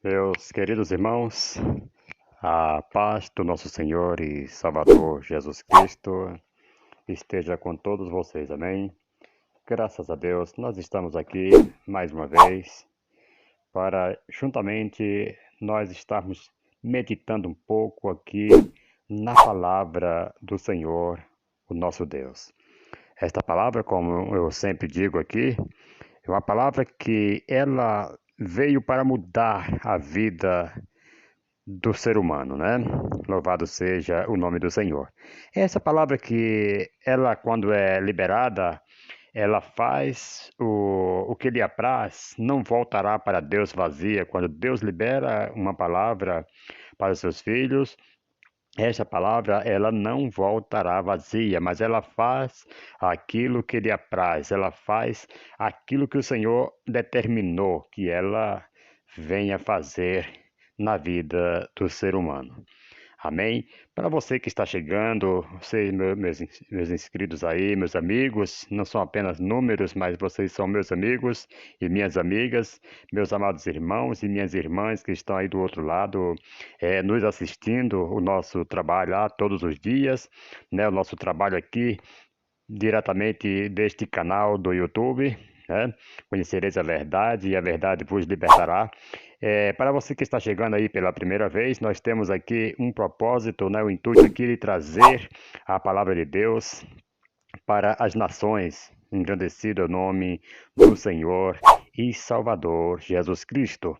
Meus queridos irmãos, a paz do nosso Senhor e Salvador Jesus Cristo esteja com todos vocês, amém? Graças a Deus, nós estamos aqui mais uma vez para juntamente nós estarmos meditando um pouco aqui na palavra do Senhor, o nosso Deus. Esta palavra, como eu sempre digo aqui, é uma palavra que ela veio para mudar a vida do ser humano, né? Louvado seja o nome do Senhor. Essa palavra que ela, quando é liberada, ela faz o que lhe apraz, não voltará para Deus vazia. Quando Deus libera uma palavra para os seus filhos, essa palavra ela não voltará vazia, mas ela faz aquilo que lhe apraz, ela faz aquilo que o Senhor determinou que ela venha fazer na vida do ser humano. Amém? Para você que está chegando, vocês, meus inscritos aí, meus amigos, não são apenas números, mas vocês são meus amigos e minhas amigas, meus amados irmãos e minhas irmãs que estão aí do outro lado, nos assistindo o nosso trabalho lá todos os dias, né? O nosso trabalho aqui diretamente deste canal do YouTube, né? Conhecereis a verdade e a verdade vos libertará. Para você que está chegando aí pela primeira vez, nós temos aqui um propósito, né? O intuito aqui de trazer a palavra de Deus para as nações, engrandecido é o nome do Senhor e Salvador Jesus Cristo.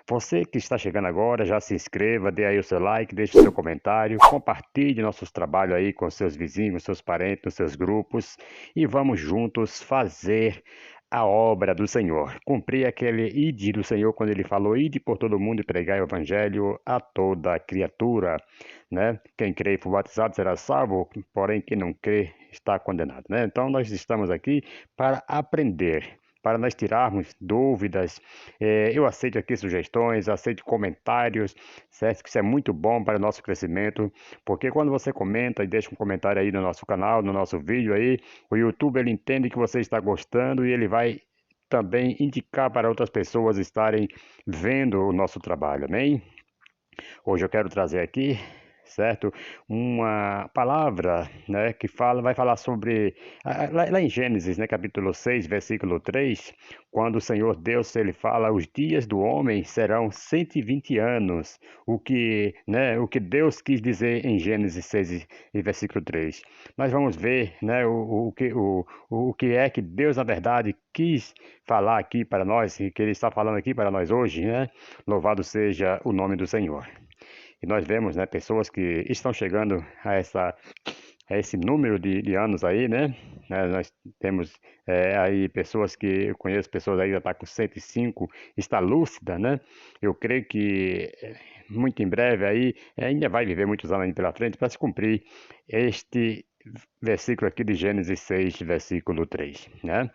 Você que está chegando agora, já se inscreva, dê aí o seu like, deixe o seu comentário, compartilhe nossos trabalhos aí com seus vizinhos, seus parentes, nos seus grupos e vamos juntos fazer a obra do Senhor. Cumprir aquele ide do Senhor quando ele falou ide por todo mundo e pregar o evangelho a toda criatura, né? Quem crê e for batizado será salvo, porém quem não crê está condenado, né? Então nós estamos aqui para aprender, para nós tirarmos dúvidas. Eu aceito aqui sugestões, aceito comentários, certo? Que isso é muito bom para o nosso crescimento, porque quando você comenta e deixa um comentário aí no nosso canal, no nosso vídeo aí, o YouTube ele entende que você está gostando e ele vai também indicar para outras pessoas estarem vendo o nosso trabalho, amém? Hoje eu quero trazer aqui, certo? Uma palavra, né, que vai falar sobre, lá em Gênesis, né, capítulo 6, versículo 3, quando o Senhor Deus, ele fala, os dias do homem serão 120 anos, o que Deus quis dizer em Gênesis 6 e versículo 3. Nós vamos ver, né, o que é que Deus, na verdade, quis falar aqui para nós, e que Ele está falando aqui para nós hoje, né? Louvado seja o nome do Senhor. E nós vemos, né, pessoas que estão chegando a esse número de anos aí, né? Nós temos aí pessoas que eu conheço, pessoas aí que já estão com 105, está lúcida, né? Eu creio que muito em breve aí, ainda vai viver muitos anos aí pela frente para se cumprir este versículo aqui de Gênesis 6, versículo 3, né?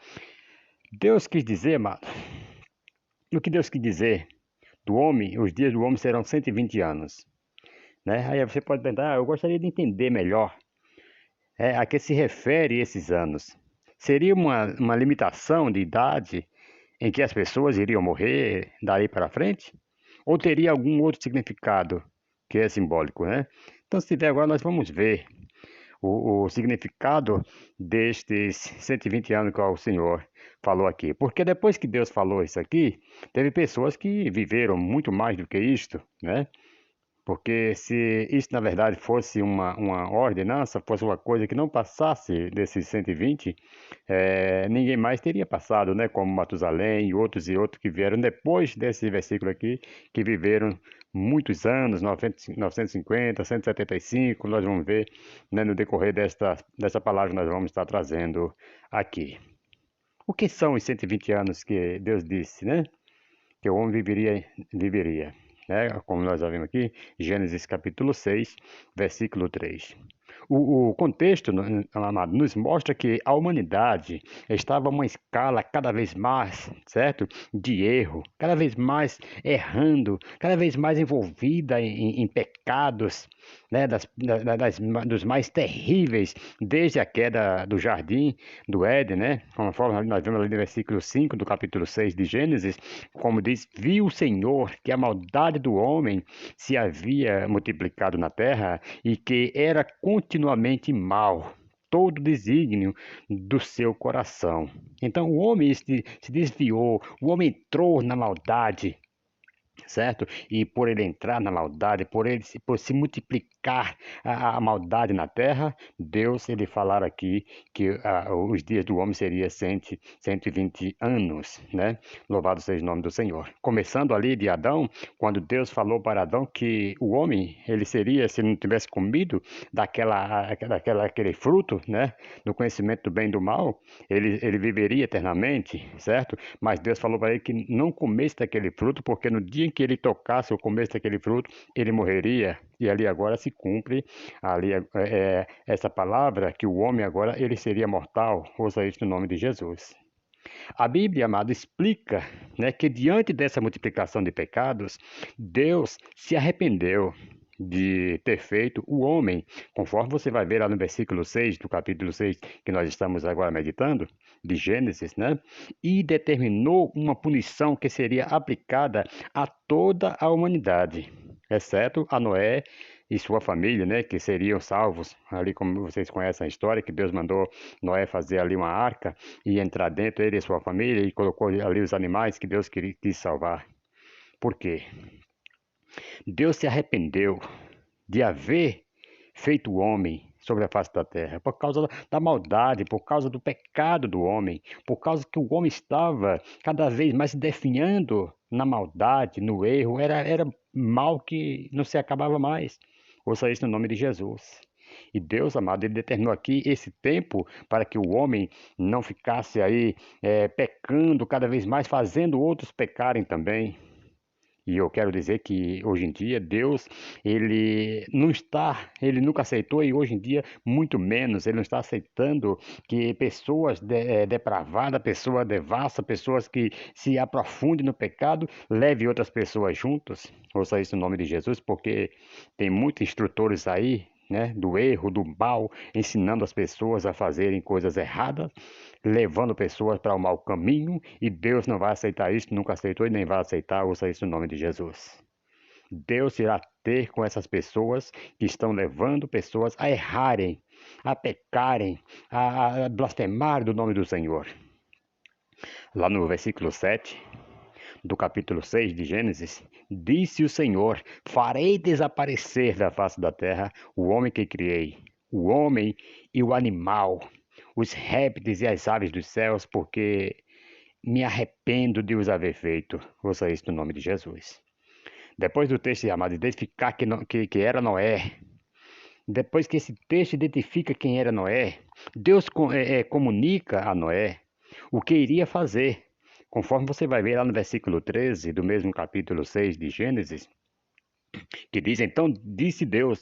Deus quis dizer, amado, o que Deus quis dizer do homem, os dias do homem serão 120 anos. Né? Aí você pode pensar, eu gostaria de entender melhor a que se refere esses anos. Seria uma limitação de idade em que as pessoas iriam morrer daí para frente? Ou teria algum outro significado que é simbólico, né? Então, se tiver agora, nós vamos ver o significado destes 120 anos que o Senhor falou aqui. Porque depois que Deus falou isso aqui, teve pessoas que viveram muito mais do que isto, né? Porque se isso, na verdade, fosse uma ordenança, fosse uma coisa que não passasse desses 120, ninguém mais teria passado, né? Como Matusalém e outros que vieram depois desse versículo aqui, que viveram muitos anos, 950, 175, nós vamos ver, né, no decorrer desta palavra que nós vamos estar trazendo aqui. O que são os 120 anos que Deus disse, né? Que o homem viveria, né? Como nós já vimos aqui, Gênesis capítulo 6, versículo 3. O contexto, amado, nos mostra que a humanidade estava a uma escala cada vez mais, certo? De erro, cada vez mais errando, cada vez mais envolvida em pecados, né, dos mais terríveis, desde a queda do jardim do Éden, né, conforme nós vemos ali no versículo 5 do capítulo 6 de Gênesis, como diz, viu o Senhor que a maldade do homem se havia multiplicado na terra e que era continuamente mal todo desígnio do seu coração. Então o homem se desviou, o homem entrou na maldade, certo? E por ele entrar na maldade, por se multiplicar a maldade na terra, Deus ele falar aqui que os dias do homem seria 120 anos, né? Louvado seja o nome do Senhor. Começando ali de Adão, quando Deus falou para Adão que o homem ele seria, se não tivesse comido aquele fruto, né? Do conhecimento do bem e do mal, ele viveria eternamente, certo? Mas Deus falou para ele que não comesse daquele fruto, porque no dia em que ele tocasse ou comesse daquele fruto, ele morreria. E ali agora se cumpre ali essa palavra que o homem agora ele seria mortal. Ouça isso no nome de Jesus. A Bíblia, amado, explica, né, que diante dessa multiplicação de pecados, Deus se arrependeu de ter feito o homem, conforme você vai ver lá no versículo 6 do capítulo 6 que nós estamos agora meditando, de Gênesis, né? E determinou uma punição que seria aplicada a toda a humanidade, exceto a Noé e sua família, né, que seriam salvos, ali como vocês conhecem a história, que Deus mandou Noé fazer ali uma arca e entrar dentro, ele e sua família, e colocou ali os animais que Deus quis salvar. Por quê? Deus se arrependeu de haver feito o homem sobre a face da terra, por causa da maldade, por causa do pecado do homem, por causa que o homem estava cada vez mais se definhando na maldade, no erro, era mal que não se acabava mais. Ouça isso no nome de Jesus. E Deus, amado, ele determinou aqui esse tempo para que o homem não ficasse aí pecando cada vez mais, fazendo outros pecarem também. E eu quero dizer que hoje em dia Deus, ele não está, ele nunca aceitou e hoje em dia muito menos, ele não está aceitando que pessoas depravadas, pessoas devassas, pessoas que se aprofundem no pecado, levem outras pessoas juntas. Ouça isso no nome de Jesus, porque tem muitos instrutores aí, né, do erro, do mal, ensinando as pessoas a fazerem coisas erradas, levando pessoas para o mau caminho, e Deus não vai aceitar isso, nunca aceitou e nem vai aceitar, ouça isso no nome de Jesus. Deus irá ter com essas pessoas que estão levando pessoas a errarem, a pecarem, a blasfemar do nome do Senhor. Lá no versículo 7 do capítulo 6 de Gênesis, disse o Senhor: farei desaparecer da face da terra o homem que criei, o homem e o animal, os répteis e as aves dos céus, porque me arrependo de os haver feito. Ouça isso no nome de Jesus. Depois do texto, amado, identificar que era Noé, depois que esse texto identifica quem era Noé, Deus comunica a Noé o que iria fazer. Conforme você vai ver lá no versículo 13 do mesmo capítulo 6 de Gênesis, que diz, então disse Deus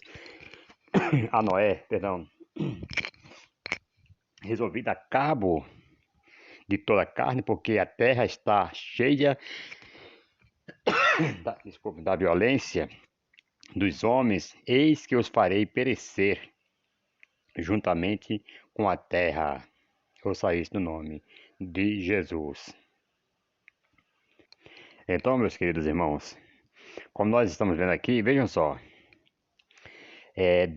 a Noé, perdão, resolvi dar cabo de toda a carne, porque a terra está cheia da violência dos homens, eis que os farei perecer juntamente com a terra. Ouça isso no nome de Jesus. Então, meus queridos irmãos, como nós estamos vendo aqui, vejam só,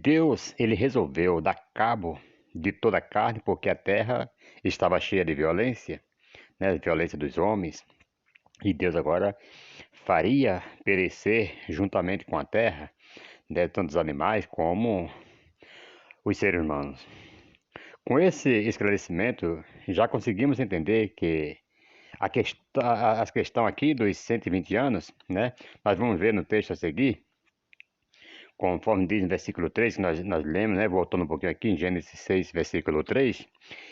Deus ele resolveu dar cabo de toda a carne, porque a terra estava cheia de violência, né, violência dos homens, e Deus agora faria perecer juntamente com a terra, né, tanto os animais como os seres humanos. Com esse esclarecimento, já conseguimos entender que a questão aqui dos 120 anos, né, nós vamos ver no texto a seguir, conforme diz no versículo 3, que nós lemos, né, voltando um pouquinho aqui em Gênesis 6, versículo 3.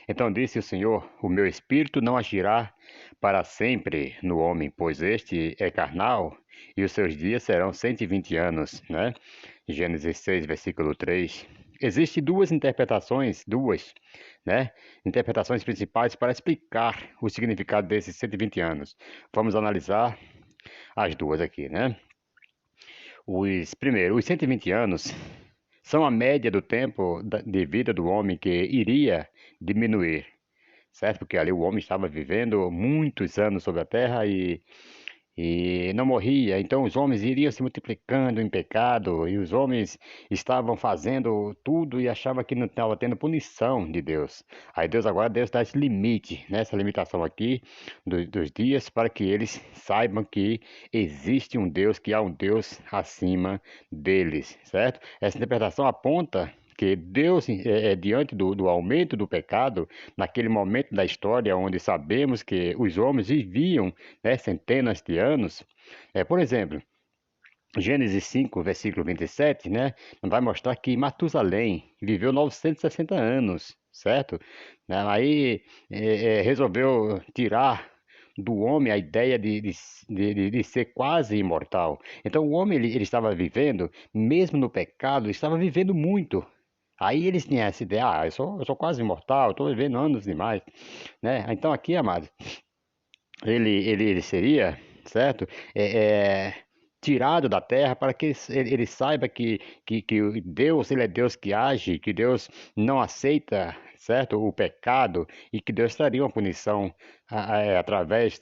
Então disse o Senhor: o meu espírito não agirá para sempre no homem, pois este é carnal, e os seus dias serão 120 anos, né? Gênesis 6, versículo 3. Existem duas, né, interpretações principais para explicar o significado desses 120 anos. Vamos analisar as duas aqui, né? Primeiro, os 120 anos são a média do tempo de vida do homem que iria diminuir, certo? Porque ali o homem estava vivendo muitos anos sobre a terra e não morria. Então os homens iriam se multiplicando em pecado e os homens estavam fazendo tudo e achavam que não estava tendo punição de Deus. Aí Deus dá esse limite, né, essa limitação aqui dos dias para que eles saibam que existe um Deus, que há um Deus acima deles, certo? Essa interpretação aponta que Deus, diante do aumento do pecado, naquele momento da história onde sabemos que os homens viviam, né, centenas de anos. Por exemplo, Gênesis 5, versículo 27, né, vai mostrar que Matusalém viveu 960 anos, certo? Aí resolveu tirar do homem a ideia de ser quase imortal. Então o homem ele estava vivendo, mesmo no pecado, estava vivendo muito. Aí eles tinham essa ideia, eu sou quase imortal, estou vivendo anos demais, né? Então aqui, amado, ele seria, certo? É, é, tirado da terra para que ele saiba que o Deus, ele é Deus que age, que Deus não aceita, certo? O pecado e que Deus traria uma punição através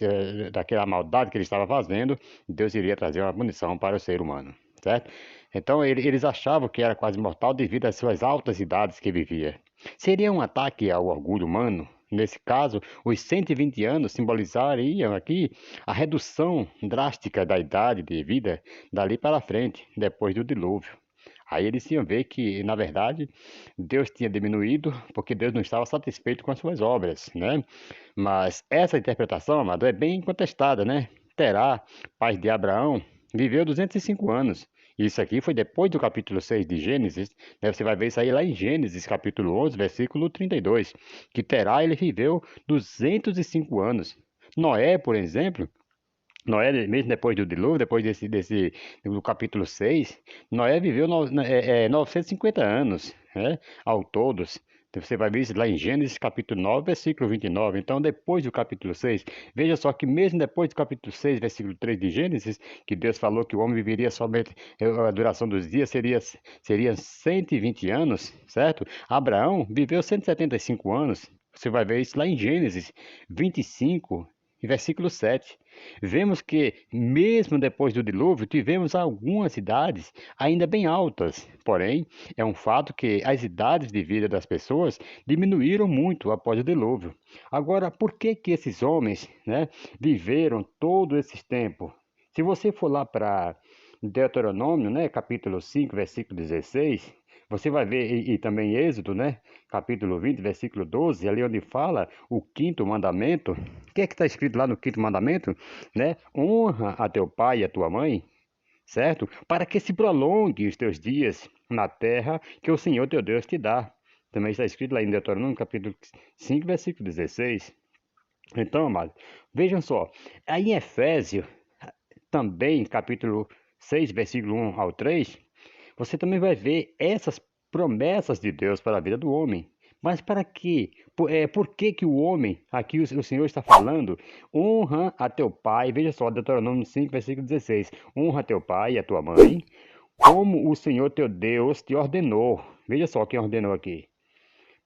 daquela maldade que ele estava fazendo, Deus iria trazer uma punição para o ser humano, certo? Então eles achavam que era quase mortal devido às suas altas idades que vivia. Seria um ataque ao orgulho humano? Nesse caso, os 120 anos simbolizariam aqui a redução drástica da idade de vida dali para frente, depois do dilúvio. Aí eles iam ver que, na verdade, Deus tinha diminuído porque Deus não estava satisfeito com as suas obras, né? Mas essa interpretação, amado, é bem contestada, né? Terá, pai de Abraão, viveu 205 anos. Isso aqui foi depois do capítulo 6 de Gênesis, né? Você vai ver isso aí lá em Gênesis, capítulo 11, versículo 32, que Terá, ele viveu 205 anos. Noé, por exemplo, Noé, mesmo depois do dilúvio, depois do capítulo 6, Noé viveu 950 anos, né, ao todos. Você vai ver isso lá em Gênesis capítulo 9, versículo 29. Então, depois do capítulo 6, veja só que mesmo depois do capítulo 6, versículo 3 de Gênesis, que Deus falou que o homem viveria somente, a duração dos dias seria 120 anos, certo? Abraão viveu 175 anos. Você vai ver isso lá em Gênesis 25, versículo 7. Vemos que, mesmo depois do dilúvio, tivemos algumas idades ainda bem altas. Porém, é um fato que as idades de vida das pessoas diminuíram muito após o dilúvio. Agora, por que que esses homens, né, viveram todo esse tempo? Se você for lá para Deuteronômio, né, capítulo 5, versículo 16, você vai ver, e também Êxodo, né, capítulo 20, versículo 12, ali onde fala o quinto mandamento. O que é que está escrito lá no quinto mandamento? Né? Honra a teu pai e a tua mãe, certo? Para que se prolongue os teus dias na terra que o Senhor teu Deus te dá. Também está escrito lá em Deuteronômio, capítulo 5, versículo 16. Então, amados, vejam só, aí em Efésios, também capítulo 6, versículo 1 ao 3, você também vai ver essas promessas de Deus para a vida do homem. Mas para quê? Por que que o homem, aqui o Senhor está falando, honra a teu pai, veja só, Deuteronômio 5, versículo 16, honra a teu pai e a tua mãe, como o Senhor teu Deus te ordenou. Veja só quem ordenou aqui.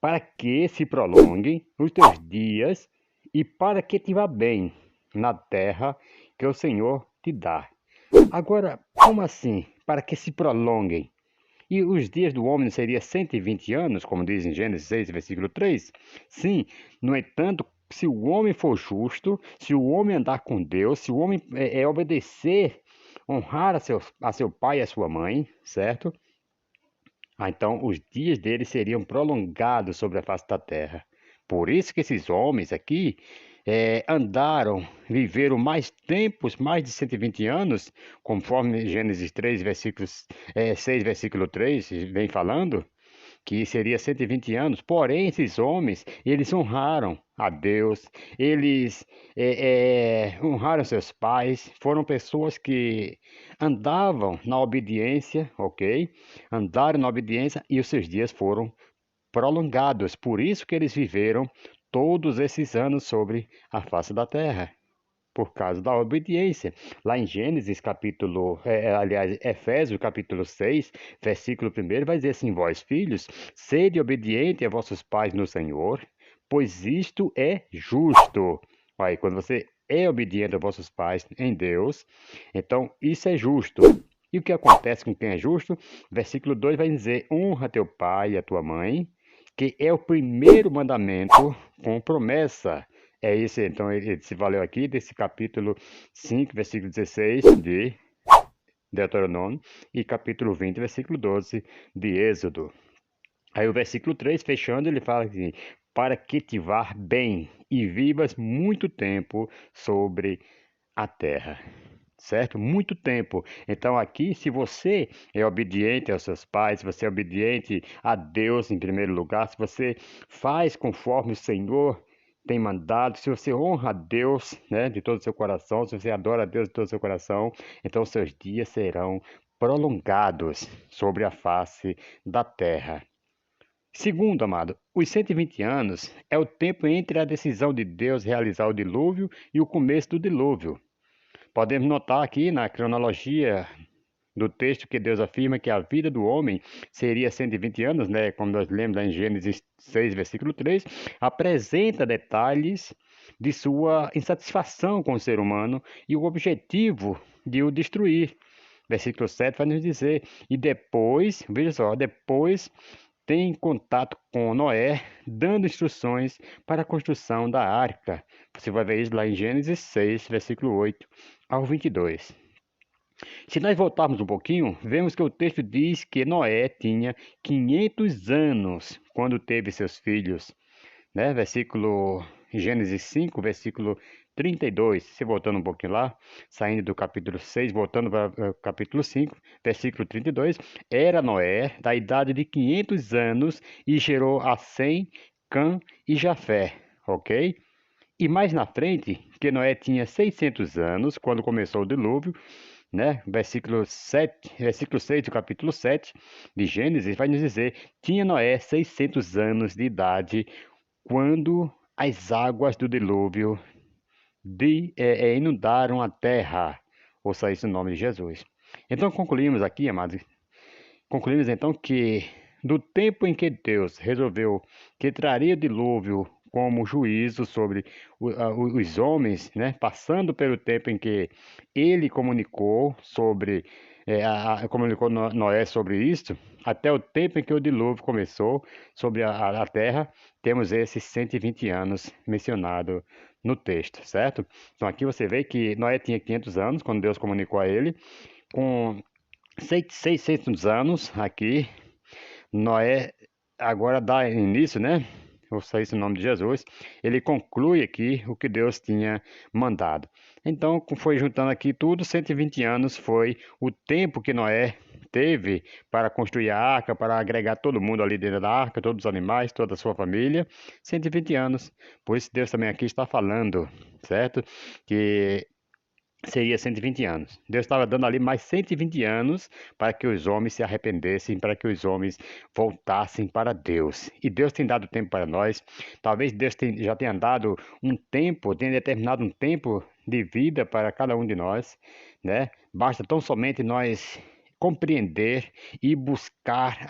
Para que se prolonguem os teus dias e para que te vá bem na terra que o Senhor te dá. Agora, como assim? Para que se prolonguem? E os dias do homem seriam 120 anos, como diz em Gênesis 6, versículo 3? Sim, no entanto, se o homem for justo, se o homem andar com Deus, se o homem obedecer, honrar a seu pai e a sua mãe, certo? Então os dias dele seriam prolongados sobre a face da terra. Por isso que esses homens aqui andaram, viveram mais tempos, mais de 120 anos, conforme Gênesis 3, 6, versículo 3, vem falando, que seria 120 anos. Porém, esses homens, eles honraram a Deus, eles honraram seus pais, foram pessoas que andavam na obediência, ok? Andaram na obediência e os seus dias foram prolongados. Por isso que eles viveram todos esses anos sobre a face da terra. por causa da obediência. Lá em Gênesis, aliás, Efésios, capítulo 6, versículo 1, vai dizer assim: Vós, filhos, sede obedientes a vossos pais no Senhor, pois isto é justo. Aí, quando você é obediente a vossos pais em Deus, então isso é justo. E o que acontece com quem é justo? Versículo 2 vai dizer: Honra teu pai e a tua mãe, que é o primeiro mandamento com promessa. É esse, então, ele se valeu aqui desse capítulo 5, versículo 16 de Deuteronômio e capítulo 20, versículo 12 de Êxodo. Aí o versículo 3, fechando, ele fala assim: para que te vá bem e vivas muito tempo sobre a terra. Certo? Muito tempo. Então, aqui, se você é obediente aos seus pais, se você é obediente a Deus em primeiro lugar, se você faz conforme o Senhor tem mandado, se você honra a Deus, né, de todo o seu coração, se você adora a Deus de todo o seu coração, então seus dias serão prolongados sobre a face da terra. Segundo, amado, os 120 anos é o tempo entre a decisão de Deus realizar o dilúvio e o começo do dilúvio. Podemos notar aqui na cronologia do texto que Deus afirma que a vida do homem seria 120 anos, né? Como nós lemos lá em Gênesis 6, versículo 3, apresenta detalhes de sua insatisfação com o ser humano e o objetivo de o destruir. Versículo 7 vai nos dizer: e depois, veja só, depois tem contato com Noé, dando instruções para a construção da arca. Você vai ver isso lá em Gênesis 6, versículo 8 ao 22. Se nós voltarmos um pouquinho, vemos que o texto diz que Noé tinha 500 anos quando teve seus filhos, né? Gênesis 5, versículo 32. Se voltando um pouquinho lá, saindo do capítulo 6, voltando para o capítulo 5, versículo 32, era Noé da idade de 500 anos e gerou a Sem, Cã e Jafé, ok? E mais na frente, que Noé tinha 600 anos quando começou o dilúvio, né? Versículo 6 do capítulo 7 de Gênesis vai nos dizer: tinha Noé 600 anos de idade quando as águas do dilúvio inundaram a terra. Ouça isso no nome de Jesus. Então concluímos aqui, amados, concluímos então que do tempo em que Deus resolveu que traria o dilúvio como juízo sobre os homens, né, passando pelo tempo em que ele comunicou sobre comunicou Noé sobre isso, até o tempo em que o dilúvio começou sobre a terra, temos esses 120 anos mencionados no texto, certo? Então aqui você vê que Noé tinha 500 anos quando Deus comunicou a ele, com 600 anos aqui, Noé agora dá início, né? Vou sair esse nome de Jesus. Ele conclui aqui o que Deus tinha mandado. Então, foi juntando aqui tudo, 120 anos foi o tempo que Noé teve para construir a arca, para agregar todo mundo ali dentro da arca, todos os animais, toda a sua família. 120 anos. Por isso Deus também aqui está falando, certo? Que seria 120 anos. Deus estava dando ali mais 120 anos para que os homens se arrependessem, para que os homens voltassem para Deus. E Deus tem dado tempo para nós. Talvez Deus já tenha dado um tempo, tenha determinado um tempo de vida para cada um de nós, né? Basta tão somente nós compreender e buscar,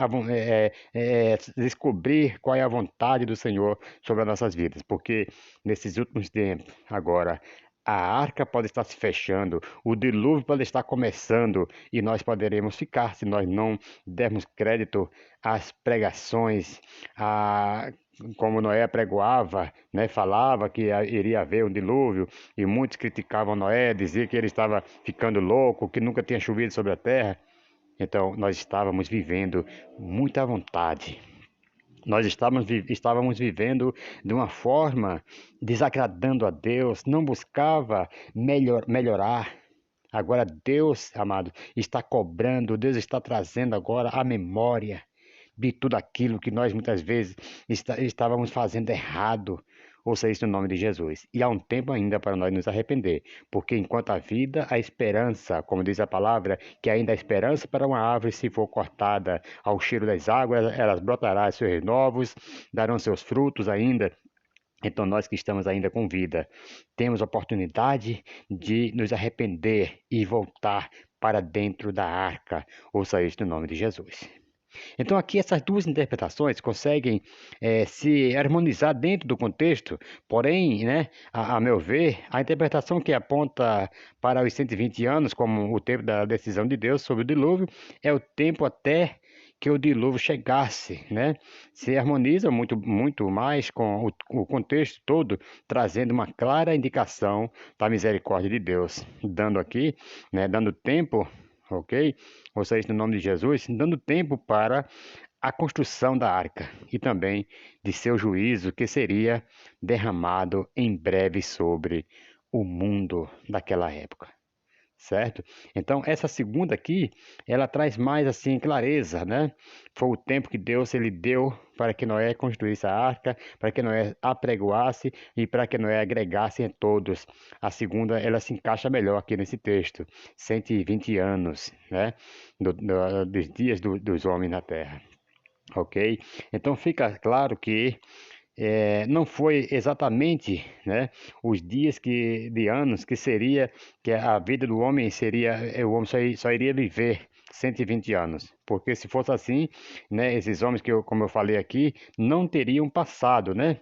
descobrir qual é a vontade do Senhor sobre as nossas vidas, porque nesses últimos tempos, agora, a arca pode estar se fechando, o dilúvio pode estar começando e nós poderemos ficar se nós não dermos crédito às pregações, como Noé pregoava, né, falava que iria haver um dilúvio e muitos criticavam Noé, diziam que ele estava ficando louco, que nunca tinha chovido sobre a terra. Então nós estávamos vivendo muito à vontade. Nós estávamos vivendo de uma forma desagradando a Deus, não buscava melhorar. Agora Deus, amado, está cobrando, Deus está trazendo agora a memória de tudo aquilo que nós muitas vezes estávamos fazendo errado. Ouça isso no nome de Jesus. E há um tempo ainda para nós nos arrepender, porque enquanto há vida, há esperança, como diz a palavra, que ainda há esperança para uma árvore se for cortada ao cheiro das águas, elas brotarão seus novos, darão seus frutos ainda. Então, nós que estamos ainda com vida, temos a oportunidade de nos arrepender e voltar para dentro da arca. Ouça isso no nome de Jesus. Então, aqui essas duas interpretações conseguem se harmonizar dentro do contexto, porém, né, a meu ver, a interpretação que aponta para os 120 anos como o tempo da decisão de Deus sobre o dilúvio é o tempo até que o dilúvio chegasse, né? Se harmoniza muito mais com o contexto todo, trazendo uma clara indicação da misericórdia de Deus, dando aqui, né, dando tempo, ok? Vocês, no nome de Jesus, dando tempo para a construção da arca e também de seu juízo que seria derramado em breve sobre o mundo daquela época, certo? Então, essa segunda aqui, ela traz mais assim clareza, né? Foi o tempo que Deus ele deu para que Noé construísse a arca, para que Noé apregoasse e para que Noé agregasse em todos. A segunda, ela se encaixa melhor aqui nesse texto, 120 anos, né? Dos dias dos homens na terra. Ok? Então fica claro que não foi exatamente, né, os dias de anos que seria que a vida do homem seria, o homem só iria viver 120 anos, porque se fosse assim, né, esses homens como eu falei aqui, não teriam passado, né,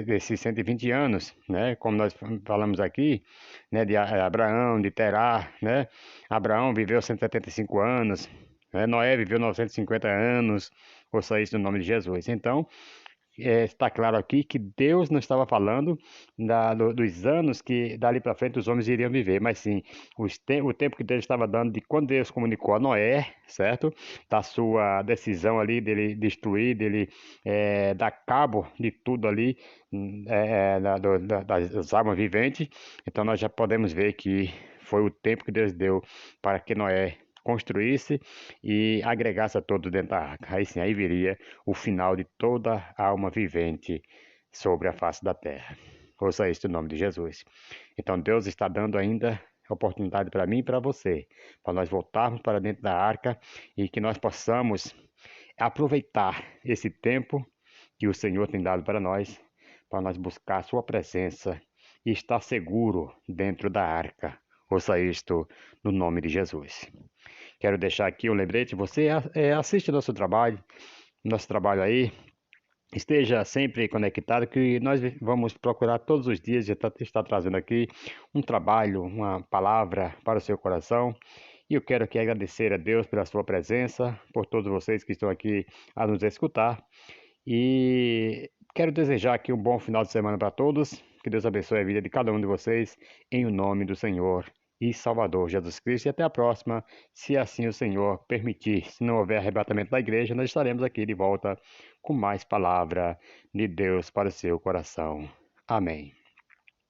desses 120 anos, né, como nós falamos aqui, né, de Abraão, de Terá, né, Abraão viveu 175 anos, né, Noé viveu 950 anos, ouça isso no nome de Jesus. Então, está claro aqui que Deus não estava falando dos anos que dali para frente os homens iriam viver, mas sim o tempo que Deus estava dando de quando Deus comunicou a Noé, certo? Da sua decisão ali dele destruir, dele dar cabo de tudo ali, das almas viventes. Então nós já podemos ver que foi o tempo que Deus deu para que Noé construísse e agregasse a todos dentro da arca. Aí sim, aí viria o final de toda alma vivente sobre a face da terra. Ouça isso em nome de Jesus. Então Deus está dando ainda oportunidade para mim e para você, para nós voltarmos para dentro da arca e que nós possamos aproveitar esse tempo que o Senhor tem dado para nós buscar a sua presença e estar seguro dentro da arca. Ouça isto no nome de Jesus. Quero deixar aqui um lembrete, você assiste nosso trabalho aí, esteja sempre conectado, que nós vamos procurar todos os dias estar trazendo aqui um trabalho, uma palavra para o seu coração. E eu quero aqui agradecer a Deus pela sua presença, por todos vocês que estão aqui a nos escutar. E quero desejar aqui um bom final de semana para todos. Que Deus abençoe a vida de cada um de vocês, em o nome do Senhor e Salvador Jesus Cristo. E até a próxima, se assim o Senhor permitir. Se não houver arrebatamento da igreja, nós estaremos aqui de volta com mais palavra de Deus para o seu coração. Amém.